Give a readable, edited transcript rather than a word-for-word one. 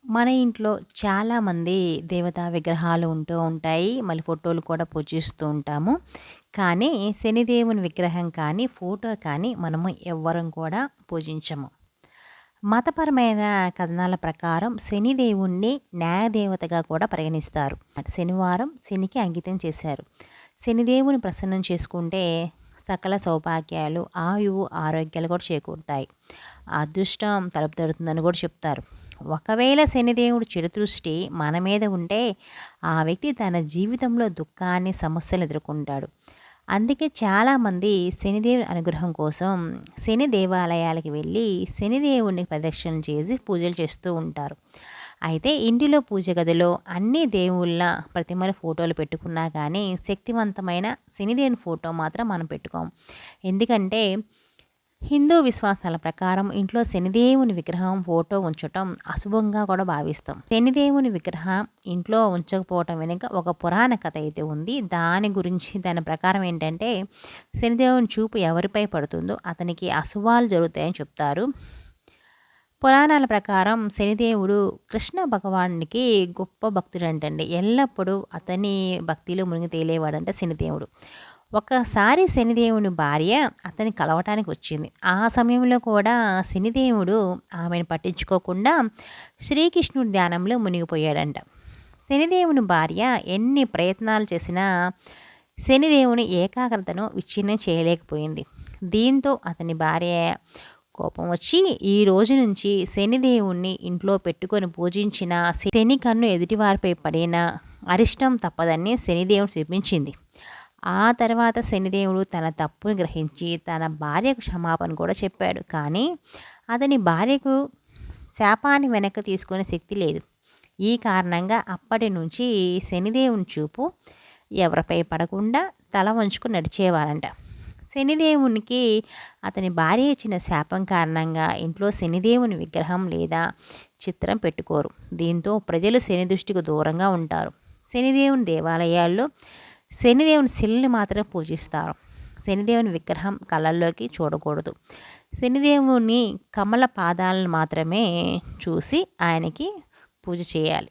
మన ఇంట్లో చాలామంది దేవతా విగ్రహాలు ఉంటూ ఉంటాయి. మళ్ళీ ఫోటోలు కూడా పూజిస్తూ ఉంటాము. కానీ శనిదేవుని విగ్రహం కానీ, ఫోటో కానీ మనము ఎవ్వరం కూడా పూజించము. మతపరమైన కథనాల ప్రకారం శనిదేవుణ్ణి న్యాయదేవతగా కూడా పరిగణిస్తారు. శనివారం శనికి అంకితం చేశారు. శనిదేవుని ప్రసన్నం చేసుకుంటే సకల సౌభాగ్యాలు, ఆయువు, ఆరోగ్యాలు కూడా చేకూరుతాయి. అదృష్టం తలుపు తడుతుందని కూడా చెప్తారు. ఒకవేళ శనిదేవుడు చెడు దృష్టి మన మీద ఉంటే ఆ వ్యక్తి తన జీవితంలో దుఃఖాన్ని, సమస్యలు ఎదుర్కొంటాడు. అందుకే చాలామంది శనిదేవుని అనుగ్రహం కోసం శని దేవాలయాలకు వెళ్ళి శనిదేవుడిని ప్రదక్షిణలు చేసి పూజలు చేస్తూ ఉంటారు. అయితే ఇంటిలో పూజ గదిలో అన్ని దేవుళ్ళ ప్రతిమల ఫోటోలు పెట్టుకున్నా కానీ శక్తివంతమైన శనిదేవుని ఫోటో మాత్రం మనం పెట్టుకోము. ఎందుకంటే హిందూ విశ్వాసాల ప్రకారం ఇంట్లో శనిదేవుని విగ్రహం ఫోటో ఉంచటం అశుభంగా కూడా భావిస్తాం. శనిదేవుని విగ్రహం ఇంట్లో ఉంచకపోవటం వెనుక ఒక పురాణ కథ అయితే ఉంది. దాని ప్రకారం ఏంటంటే శనిదేవుని చూపు ఎవరిపై పడుతుందో అతనికి అశుభాలు జరుగుతాయని చెప్తారు. పురాణాల ప్రకారం శనిదేవుడు కృష్ణ భగవానునికి గొప్ప భక్తుడంటండి. ఎల్లప్పుడూ అతని భక్తిలో మునిగి తేలేవాడంట శనిదేవుడు. ఒకసారి శనిదేవుని భార్య అతన్ని కలవటానికి వచ్చింది. ఆ సమయంలో కూడా శనిదేవుడు ఆమెను పట్టించుకోకుండా శ్రీకృష్ణుడి ధ్యానంలో మునిగిపోయాడంట. శనిదేవుని భార్య ఎన్ని ప్రయత్నాలు చేసినా శనిదేవుని ఏకాగ్రతను విచ్ఛిన్నం చేయలేకపోయింది. దీంతో అతని భార్య కోపం వచ్చి ఈ రోజు నుంచి శనిదేవుణ్ణి ఇంట్లో పెట్టుకొని పూజించిన శని కన్ను ఎదుటివారిపై పడిన అరిష్టం తప్పదని శనిదేవుడు శపించింది. ఆ తర్వాత శనిదేవుడు తన తప్పును గ్రహించి తన భార్యకు క్షమాపణ కూడా చెప్పాడు. కానీ అతని భార్యకు శాపాన్ని వెనక్కి తీసుకునే శక్తి లేదు. ఈ కారణంగా అప్పటి నుంచి శనిదేవుని చూపు ఎవరిపై పడకుండా తల వంచుకొని నడిచేవారంట. శనిదేవునికి అతని భార్య ఇచ్చిన శాపం కారణంగా ఇంట్లో శనిదేవుని విగ్రహం లేదా చిత్రం పెట్టుకోరు. దీంతో ప్రజలు శని దృష్టికి దూరంగా ఉంటారు. శనిదేవుని దేవాలయాల్లో శనిదేవుని శిలని మాత్రమే పూజిస్తారు. శనిదేవుని విగ్రహం కళ్ళల్లోకి చూడకూడదు. శనిదేవుని కమల పాదాలను మాత్రమే చూసి ఆయనకి పూజ చేయాలి.